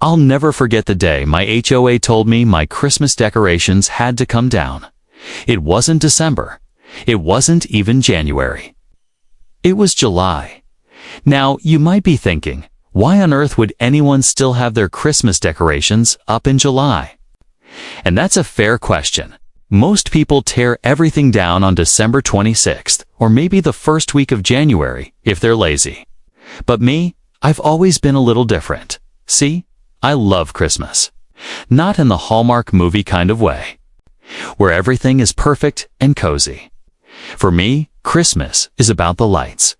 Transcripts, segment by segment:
I'll never forget the day my HOA told me my Christmas decorations had to come down. It wasn't December. It wasn't even January. It was July. Now, you might be thinking, why on earth would anyone still have their Christmas decorations up in July? And that's a fair question. Most people tear everything down on December 26th, or maybe the first week of January, if they're lazy. But me, I've always been a little different. See, I love Christmas. Not in the Hallmark movie kind of way, where everything is perfect and cozy. For me, Christmas is about the lights,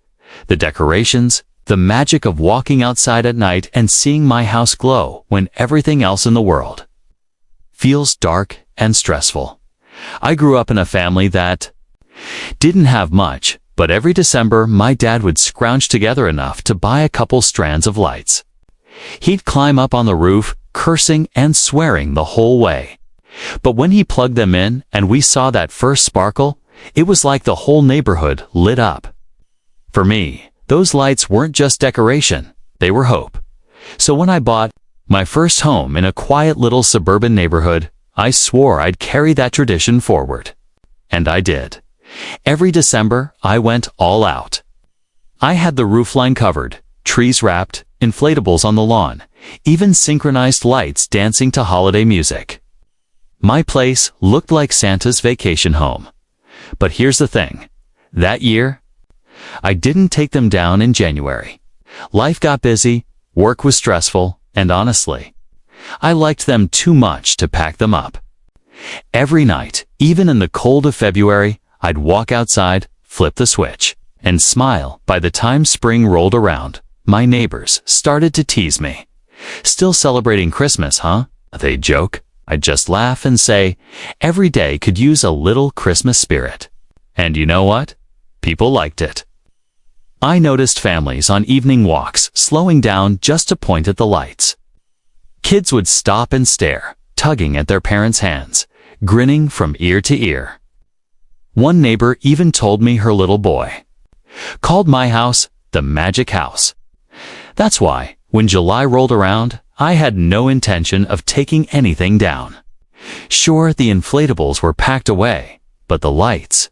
the decorations, the magic of walking outside at night and seeing my house glow when everything else in the world feels dark and stressful. I grew up in a family that didn't have much, but every December my dad would scrounge together enough to buy a couple strands of lights. He'd climb up on the roof, cursing and swearing the whole way. But when he plugged them in and we saw that first sparkle, it was like the whole neighborhood lit up. For me, those lights weren't just decoration, they were hope. So when I bought my first home in a quiet little suburban neighborhood, I swore I'd carry that tradition forward. And I did. Every December, I went all out. I had the roofline covered, trees wrapped, inflatables on the lawn, even synchronized lights dancing to holiday music. My place looked like Santa's vacation home. But here's the thing. That year, I didn't take them down in January. Life got busy, work was stressful, and honestly, I liked them too much to pack them up. Every night, even in the cold of February, I'd walk outside, flip the switch, and smile. By the time spring rolled around, my neighbors started to tease me. "Still celebrating Christmas, huh?" they'd joke. I'd just laugh and say, every day could use a little Christmas spirit. And you know what? People liked it. I noticed families on evening walks slowing down just to point at the lights. Kids would stop and stare, tugging at their parents' hands, grinning from ear to ear. One neighbor even told me her little boy called my house the magic house. That's why, when July rolled around, I had no intention of taking anything down. Sure, the inflatables were packed away, but the lights,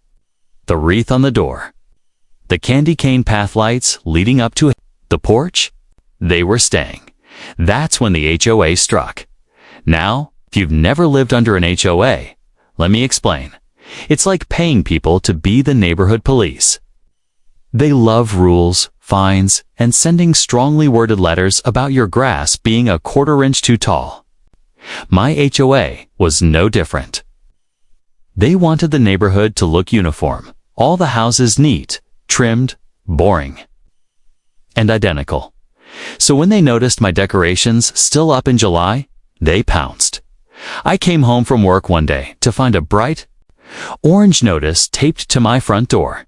the wreath on the door, the candy cane path lights leading up to the porch, they were staying. That's when the HOA struck. Now, if you've never lived under an HOA, let me explain. It's like paying people to be the neighborhood police. They love rules, fines, and sending strongly worded letters about your grass being a quarter-inch too tall. My HOA was no different. They wanted the neighborhood to look uniform, all the houses neat, trimmed, boring, and identical. So when they noticed my decorations still up in July, they pounced. I came home from work one day to find a bright orange notice taped to my front door.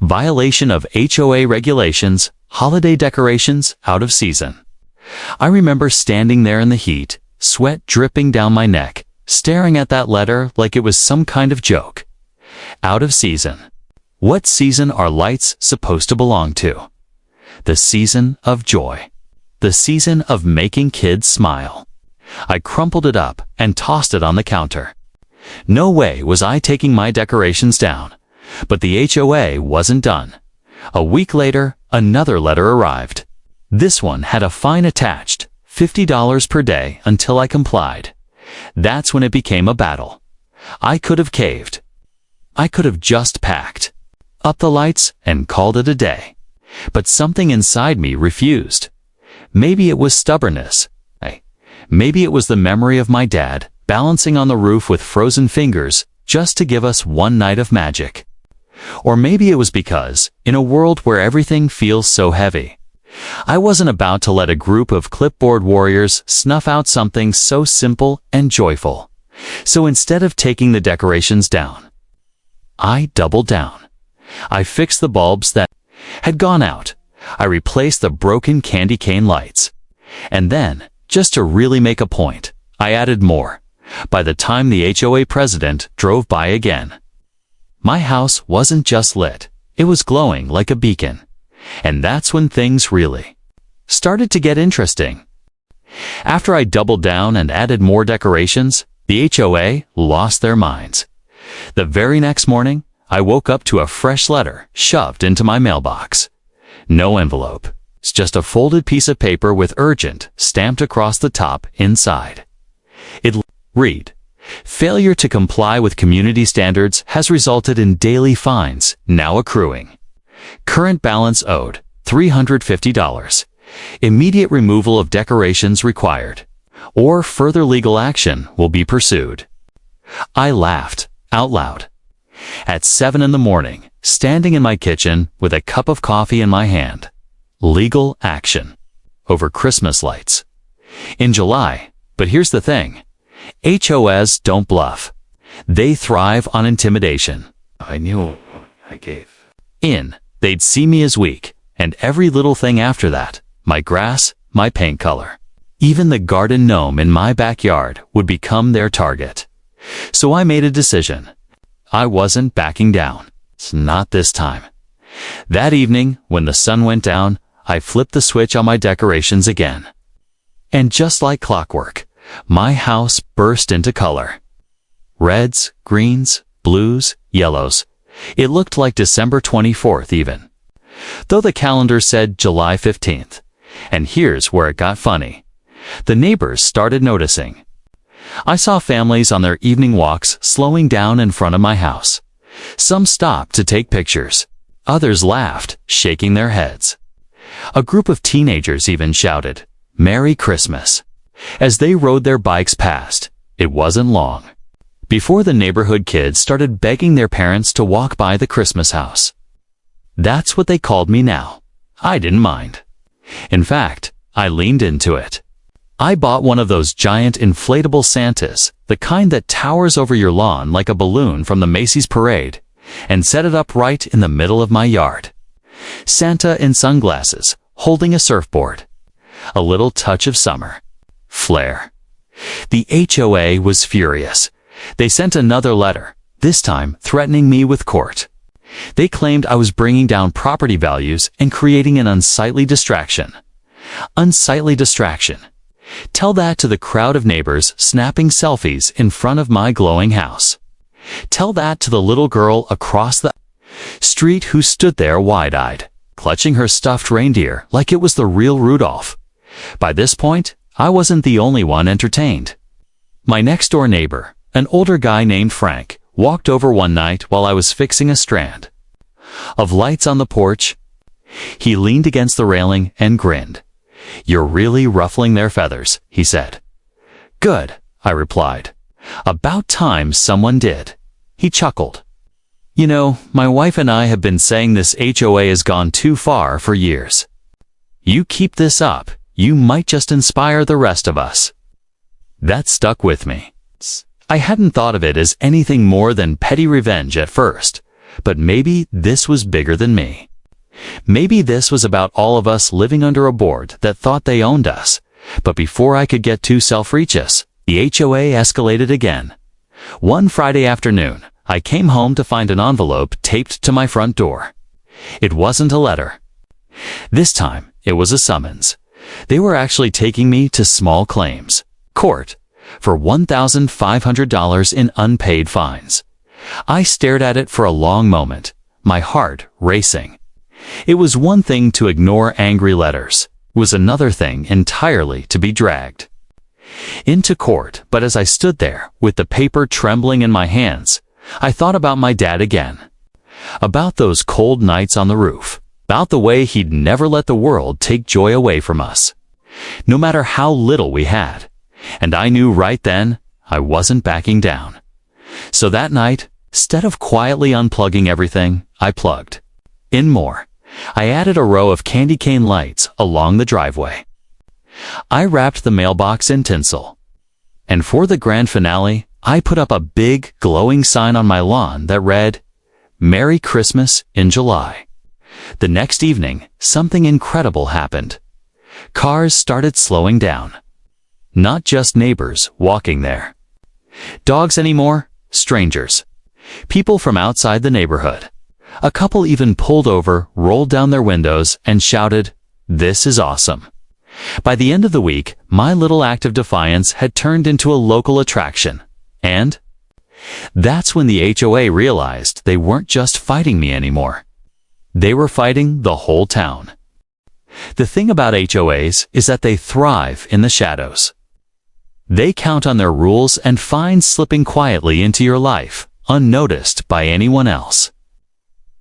Violation of HOA regulations, holiday decorations out of season. I remember standing there in the heat, sweat dripping down my neck, staring at that letter like it was some kind of joke. Out of season. What season are lights supposed to belong to? The season of joy. The season of making kids smile. I crumpled it up and tossed it on the counter. No way was I taking my decorations down. But the HOA wasn't done. A week later, another letter arrived. This one had a fine attached, $50 per day until I complied. That's when it became a battle. I could have caved. I could have just packed up the lights and called it a day. But something inside me refused. Maybe it was stubbornness. Maybe it was the memory of my dad balancing on the roof with frozen fingers just to give us one night of magic. Or maybe it was because, in a world where everything feels so heavy, I wasn't about to let a group of clipboard warriors snuff out something so simple and joyful. So instead of taking the decorations down, I doubled down. I fixed the bulbs that had gone out. I replaced the broken candy cane lights. And then, just to really make a point, I added more. By the time the HOA president drove by again, my house wasn't just lit, it was glowing like a beacon. And that's when things really started to get interesting. After I doubled down and added more decorations, the HOA lost their minds. The very next morning, I woke up to a fresh letter shoved into my mailbox. No envelope. It's just a folded piece of paper with urgent stamped across the top inside. It read, "Failure to comply with community standards has resulted in daily fines now accruing. Current balance owed, $350. Immediate removal of decorations required, or further legal action will be pursued." I laughed out loud. At 7 in the morning, standing in my kitchen with a cup of coffee in my hand. Legal action over Christmas lights. In July, but here's the thing. HOAs don't bluff. They thrive on intimidation. I knew I gave in. They'd see me as weak, and every little thing after that, my grass, my paint color, even the garden gnome in my backyard would become their target. So I made a decision. I wasn't backing down. It's not this time. That evening, when the sun went down, I flipped the switch on my decorations again. And just like clockwork, my house burst into color. Reds, greens, blues, yellows. It looked like December 24th even, though the calendar said July 15th. And here's where it got funny. The neighbors started noticing. I saw families on their evening walks slowing down in front of my house. Some stopped to take pictures. Others laughed, shaking their heads. A group of teenagers even shouted, "Merry Christmas," as they rode their bikes past. It wasn't long before the neighborhood kids started begging their parents to walk by the Christmas house. That's what they called me now. I didn't mind. In fact, I leaned into it. I bought one of those giant inflatable Santas, the kind that towers over your lawn like a balloon from the Macy's parade, and set it up right in the middle of my yard. Santa in sunglasses, holding a surfboard. A little touch of summer. Flair. The HOA was furious. They sent another letter, this time threatening me with court. They claimed I was bringing down property values and creating an unsightly distraction. Unsightly distraction. Tell that to the crowd of neighbors snapping selfies in front of my glowing house. Tell that to the little girl across the street who stood there wide-eyed, clutching her stuffed reindeer like it was the real Rudolph. By this point, I wasn't the only one entertained. My next-door neighbor, an older guy named Frank, walked over one night while I was fixing a strand of lights on the porch. He leaned against the railing and grinned. "You're really ruffling their feathers," he said. "Good," I replied. "About time someone did." He chuckled. "You know, my wife and I have been saying this HOA has gone too far for years. You keep this up, you might just inspire the rest of us." That stuck with me. I hadn't thought of it as anything more than petty revenge at first, but maybe this was bigger than me. Maybe this was about all of us living under a board that thought they owned us. But before I could get too self-righteous, the HOA escalated again. One Friday afternoon, I came home to find an envelope taped to my front door. It wasn't a letter. This time, it was a summons. They were actually taking me to small claims court for $1,500 in unpaid fines. I stared at it for a long moment, my heart racing. It was one thing to ignore angry letters. It was another thing entirely to be dragged into court. But as I stood there, with the paper trembling in my hands, I thought about my dad again. About those cold nights on the roof. About the way he'd never let the world take joy away from us, no matter how little we had. And I knew right then I wasn't backing down. So that night, instead of quietly unplugging everything, I plugged in more. I added a row of candy cane lights along the driveway. I wrapped the mailbox in tinsel. And for the grand finale, I put up a big, glowing sign on my lawn that read, "Merry Christmas in July." The next evening, something incredible happened. Cars started slowing down. Not just neighbors walking there. Dogs anymore, strangers. People from outside the neighborhood. A couple even pulled over, rolled down their windows, and shouted, "This is awesome." By the end of the week, my little act of defiance had turned into a local attraction. And that's when the HOA realized they weren't just fighting me anymore. They were fighting the whole town. The thing about HOAs is that they thrive in the shadows. They count on their rules and fines slipping quietly into your life, unnoticed by anyone else.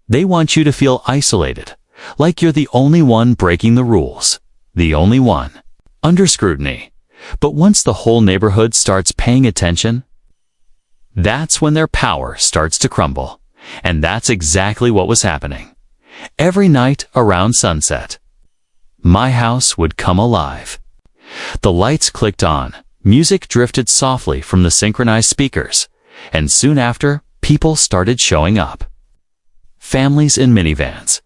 They want you to feel isolated, like you're the only one breaking the rules, the only one, under scrutiny. But once the whole neighborhood starts paying attention, that's when their power starts to crumble. And that's exactly what was happening. Every night around sunset, my house would come alive. The lights clicked on, music drifted softly from the synchronized speakers, and soon after, people started showing up. Families in minivans,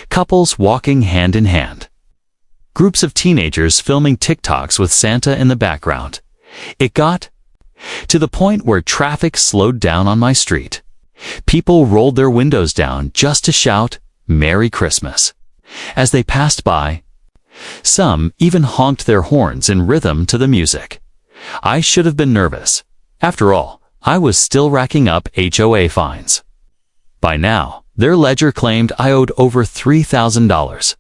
couples walking hand in hand, groups of teenagers filming TikToks with Santa in the background. It got to the point where traffic slowed down on my street. People rolled their windows down just to shout, "Merry Christmas," as they passed by. Some even honked their horns in rhythm to the music. I should have been nervous. After all, I was still racking up HOA fines. By now, their ledger claimed I owed over $3,000.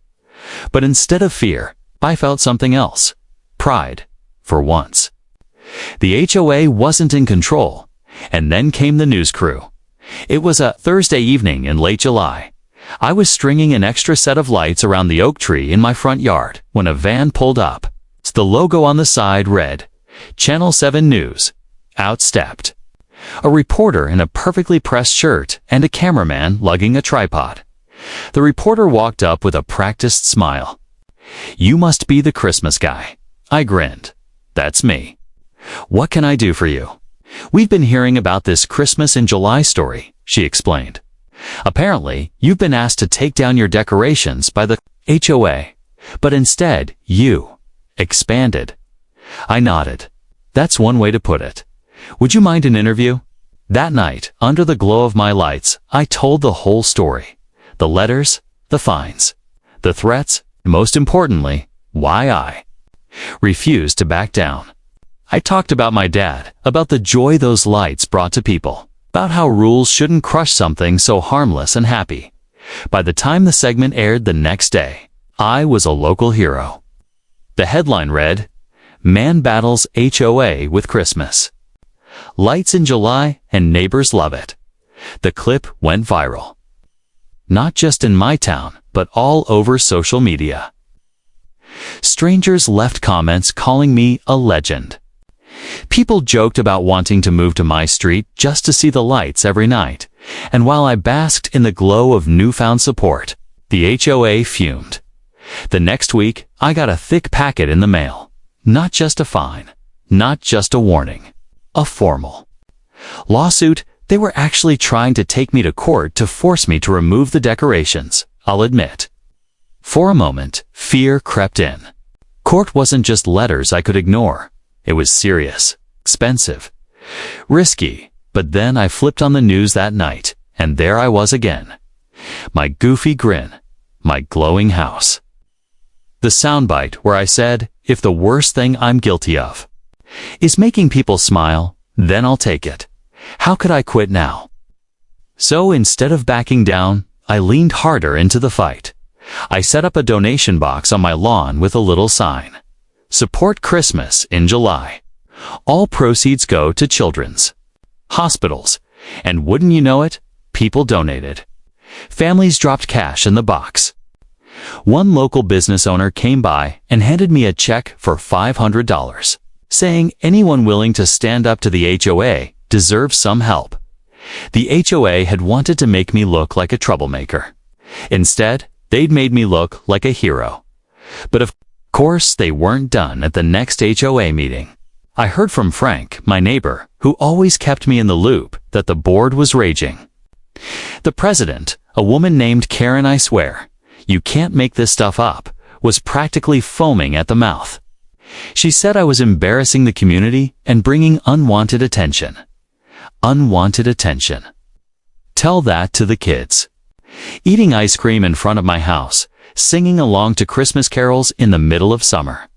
But instead of fear, I felt something else. Pride, for once. The HOA wasn't in control, and then came the news crew. It was a Thursday evening in late July. I was stringing an extra set of lights around the oak tree in my front yard when a van pulled up. The logo on the side read, Channel 7 News. Out stepped a reporter in a perfectly pressed shirt and a cameraman lugging a tripod. The reporter walked up with a practiced smile. "You must be the Christmas guy." I grinned. "That's me. What can I do for you?" "We've been hearing about this Christmas in July story," she explained. "Apparently, you've been asked to take down your decorations by the HOA, but instead, you expanded." I nodded. "That's one way to put it. Would you mind an interview?" That night, under the glow of my lights, I told the whole story. The letters, the fines, the threats, and most importantly, why I refused to back down. I talked about my dad, about the joy those lights brought to people, about how rules shouldn't crush something so harmless and happy. By the time the segment aired the next day, I was a local hero. The headline read, "Man Battles HOA with Christmas. Lights in July and neighbors love it." The clip went viral. Not just in my town, but all over social media. Strangers left comments calling me a legend. People joked about wanting to move to my street just to see the lights every night, and while I basked in the glow of newfound support, the HOA fumed. The next week, I got a thick packet in the mail. Not just a fine, not just a warning, a formal lawsuit. They were actually trying to take me to court to force me to remove the decorations, I'll admit. For a moment, fear crept in. Court wasn't just letters I could ignore. It was serious, expensive, risky. But then I flipped on the news that night, and there I was again. My goofy grin, my glowing house. The soundbite where I said, if the worst thing I'm guilty of is making people smile, then I'll take it. How could I quit now? So instead of backing down, I leaned harder into the fight. I set up a donation box on my lawn with a little sign. Support Christmas in July. All proceeds go to children's hospitals. And wouldn't you know it, people donated. Families dropped cash in the box. One local business owner came by and handed me a check for $500, saying anyone willing to stand up to the HOA deserves some help. The HOA had wanted to make me look like a troublemaker. Instead, they'd made me look like a hero. But of course, they weren't done at the next HOA meeting. I heard from Frank, my neighbor, who always kept me in the loop, that the board was raging. The president, a woman named Karen, I swear, you can't make this stuff up, was practically foaming at the mouth. She said I was embarrassing the community and bringing unwanted attention. Unwanted attention. Tell that to the kids. Eating ice cream in front of my house, singing along to Christmas carols in the middle of summer.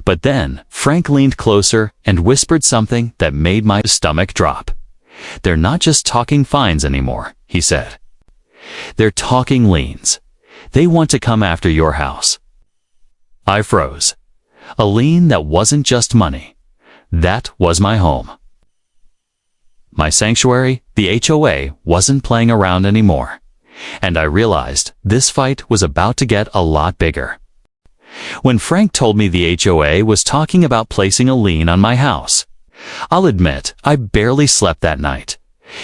But then Frank leaned closer and whispered something that made my stomach drop. "They're not just talking fines anymore," he said. "They're talking liens. They want to come after your house." I froze. A lien that wasn't just money. That was my home. My sanctuary, the HOA, wasn't playing around anymore. And I realized this fight was about to get a lot bigger. When Frank told me the HOA was talking about placing a lien on my house, I'll admit I barely slept that night.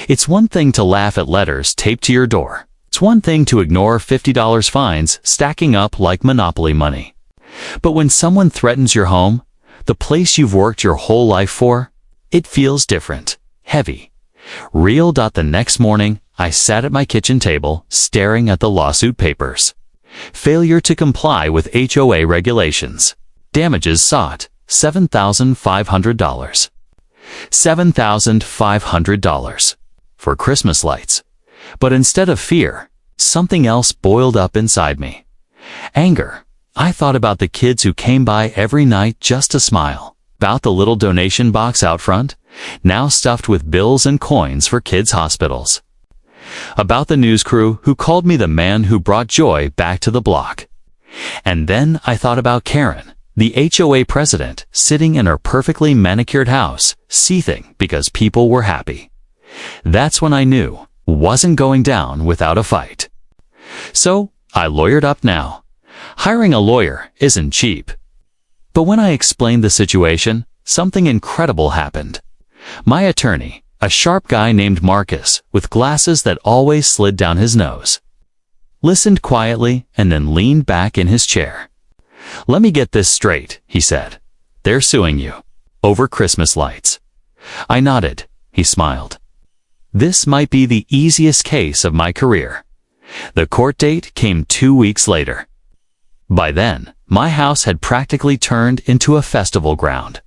It's one thing to laugh at letters taped to your door. It's one thing to ignore $50 fines stacking up like Monopoly money. But when someone threatens your home, the place you've worked your whole life for, it feels different, heavy, real. The next morning, I sat at my kitchen table staring at the lawsuit papers. Failure to comply with HOA regulations. Damages sought, $7,500. $7,500 for Christmas lights. But instead of fear, something else boiled up inside me. Anger. I thought about the kids who came by every night just to smile, about the little donation box out front, now stuffed with bills and coins for kids' hospitals, about the news crew who called me the man who brought joy back to the block. And then I thought about Karen, the HOA president, sitting in her perfectly manicured house, seething because people were happy. That's when I knew wasn't going down without a fight. So I lawyered up now. Hiring a lawyer isn't cheap. But when I explained the situation, something incredible happened. My attorney, a sharp guy named Marcus, with glasses that always slid down his nose, listened quietly and then leaned back in his chair. "Let me get this straight," he said. "They're suing you. Over Christmas lights." I nodded. He smiled. This might be the easiest case of my career. The court date came 2 weeks later. By then, my house had practically turned into a festival ground.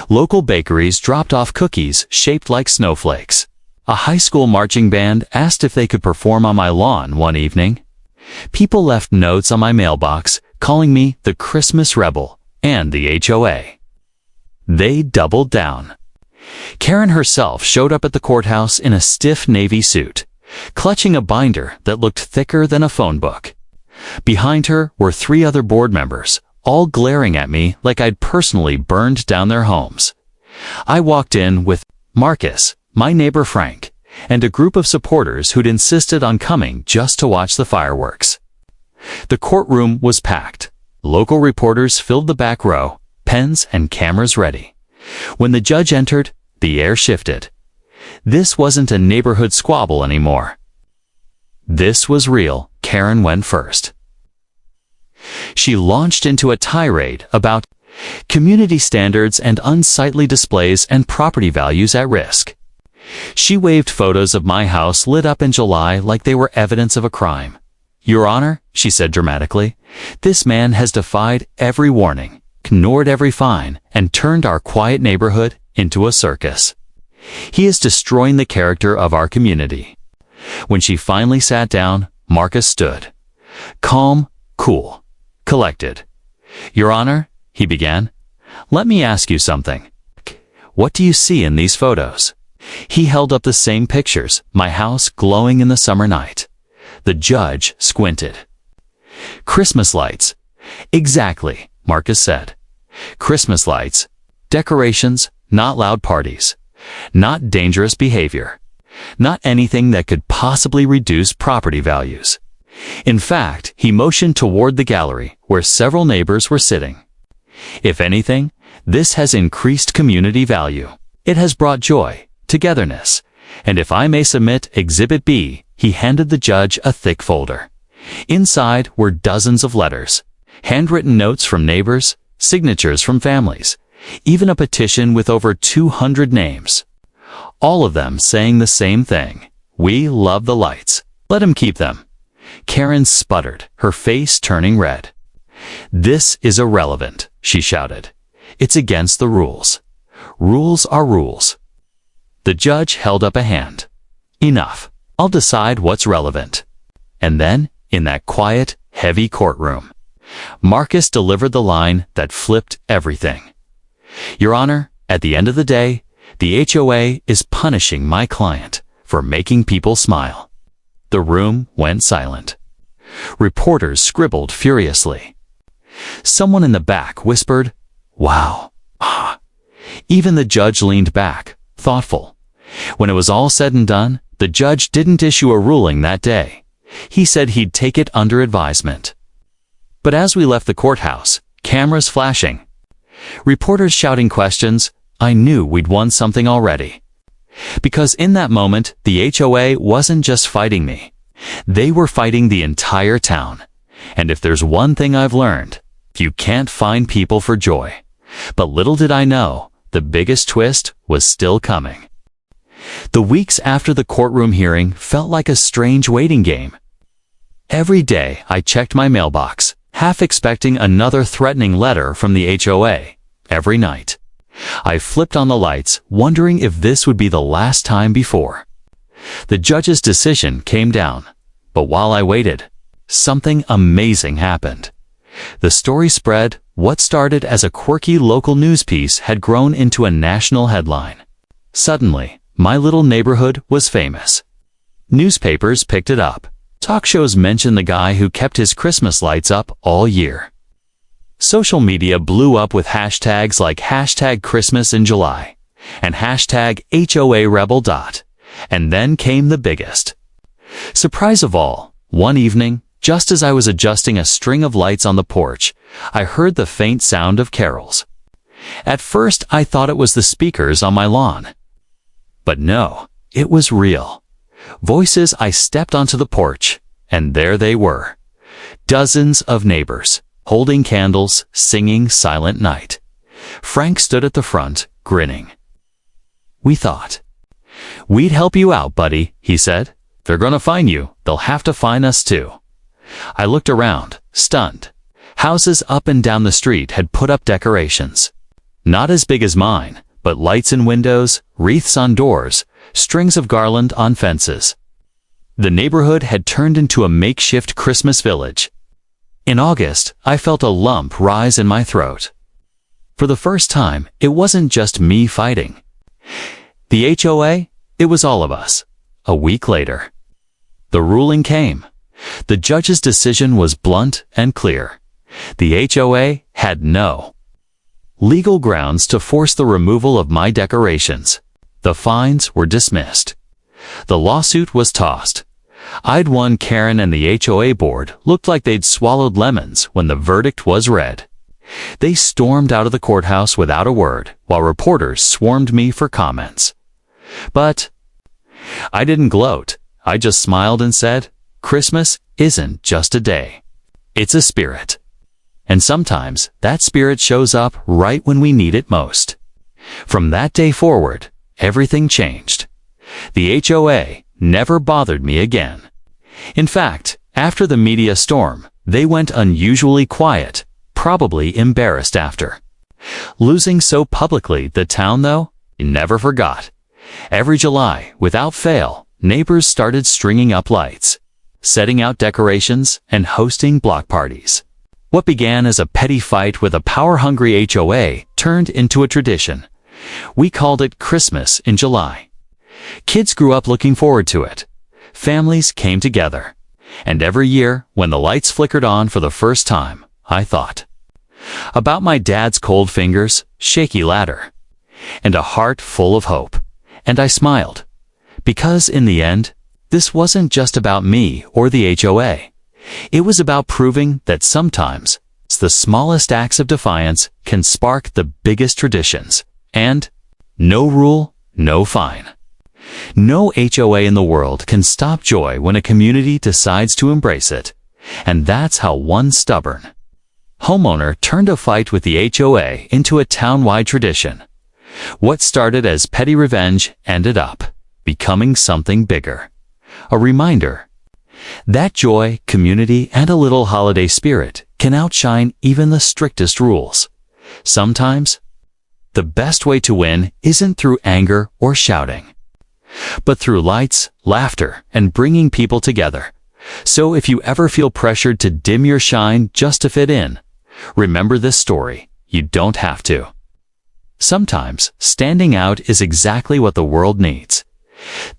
Local bakeries dropped off cookies shaped like snowflakes. A high school marching band asked if they could perform on my lawn one evening. People left notes on my mailbox calling me the Christmas Rebel and the HOA. They doubled down. Karen herself showed up at the courthouse in a stiff navy suit, clutching a binder that looked thicker than a phone book. Behind her were 3 other board members, all glaring at me like I'd personally burned down their homes. I walked in with Marcus, my neighbor Frank, and a group of supporters who'd insisted on coming just to watch the fireworks. The courtroom was packed. Local reporters filled the back row, pens and cameras ready. When the judge entered, the air shifted. This wasn't a neighborhood squabble anymore. This was real. Karen went first. She launched into a tirade about community standards and unsightly displays and property values at risk. She waved photos of my house lit up in July like they were evidence of a crime. "Your Honor," she said dramatically, "this man has defied every warning, ignored every fine, and turned our quiet neighborhood into a circus. He is destroying the character of our community." When she finally sat down, Marcus stood. Calm, cool, collected. "Your Honor," he began, "let me ask you something. What do you see in these photos?" He held up the same pictures, my house glowing in the summer night. The judge squinted. "Christmas lights." "Exactly," Marcus said. "Christmas lights. Decorations, not loud parties. Not dangerous behavior. Not anything that could possibly reduce property values." In fact, he motioned toward the gallery where several neighbors were sitting. "If anything, this has increased community value. It has brought joy, togetherness. And if I may submit Exhibit B," he handed the judge a thick folder. Inside were dozens of letters, handwritten notes from neighbors, signatures from families, even a petition with over 200 names. All of them saying the same thing: "We love the lights. Let him keep them." Karen sputtered, her face turning red. "This is irrelevant," she shouted. "It's against the rules. Rules are rules." The judge held up a hand. "Enough. I'll decide what's relevant." And then, in that quiet, heavy courtroom, Marcus delivered the line that flipped everything. "Your Honor, at the end of the day, the HOA is punishing my client for making people smile." The room went silent. Reporters scribbled furiously. Someone in the back whispered, "Wow, ah." Even the judge leaned back, thoughtful. When it was all said and done, the judge didn't issue a ruling that day. He said he'd take it under advisement. But as we left the courthouse, cameras flashing, reporters shouting questions, I knew we'd won something already. Because in that moment, the HOA wasn't just fighting me. They were fighting the entire town. And if there's one thing I've learned, you can't find people for joy. But little did I know, the biggest twist was still coming. The weeks after the courtroom hearing felt like a strange waiting game. Every day I checked my mailbox, half expecting another threatening letter from the HOA. Every night, I flipped on the lights, wondering if this would be the last time before. The judge's decision came down, but while I waited, something amazing happened. The story spread. What started as a quirky local news piece had grown into a national headline. Suddenly, my little neighborhood was famous. Newspapers picked it up. Talk shows mentioned the guy who kept his Christmas lights up all year. Social media blew up with hashtags like #ChristmasInJuly and #HOARebel. And then came the biggest surprise of all. One evening, just as I was adjusting a string of lights on the porch, I heard the faint sound of carols. At first, I thought it was the speakers on my lawn. But no, it was real. Voices. I stepped onto the porch, and there they were. Dozens of neighbors, holding candles, singing Silent Night. Frank stood at the front, grinning. "We thought we'd help you out, buddy," he said. "They're gonna fine you. They'll have to fine us too." I looked around, stunned. Houses up and down the street had put up decorations. Not as big as mine, but lights in windows, wreaths on doors, strings of garland on fences. The neighborhood had turned into a makeshift Christmas village. In August, I felt a lump rise in my throat. For the first time, it wasn't just me fighting. The HOA, it was all of us. A week later, the ruling came. The judge's decision was blunt and clear. The HOA had no legal grounds to force the removal of my decorations. The fines were dismissed. The lawsuit was tossed. I'd won. Karen and the HOA board looked like they'd swallowed lemons when the verdict was read. They stormed out of the courthouse without a word, while reporters swarmed me for comments. But I didn't gloat. I just smiled and said, Christmas isn't just a day. It's a spirit. And sometimes that spirit shows up right when we need it most. From that day forward, everything changed. The HOA never bothered me again. In fact, after the media storm, they went unusually quiet, probably embarrassed after. Losing so publicly, the town, though, never forgot. Every July, without fail, neighbors started stringing up lights, setting out decorations, and hosting block parties. What began as a petty fight with a power-hungry HOA turned into a tradition. We called it Christmas in July. Kids grew up looking forward to it. Families came together. And every year, when the lights flickered on for the first time, I thought about my dad's cold fingers, shaky ladder, and a heart full of hope. And I smiled. Because in the end, this wasn't just about me or the HOA. It was about proving that sometimes the smallest acts of defiance can spark the biggest traditions. And no rule, no fine. No HOA in the world can stop joy when a community decides to embrace it. And that's how one stubborn homeowner turned a fight with the HOA into a town-wide tradition. What started as petty revenge ended up becoming something bigger. A reminder that joy, community, and a little holiday spirit can outshine even the strictest rules. Sometimes, the best way to win isn't through anger or shouting, but through lights, laughter, and bringing people together. So if you ever feel pressured to dim your shine just to fit in, remember this story. You don't have to. Sometimes standing out is exactly what the world needs.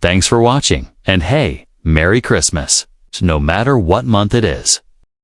Thanks for watching, and hey, Merry Christmas, no matter what month it is.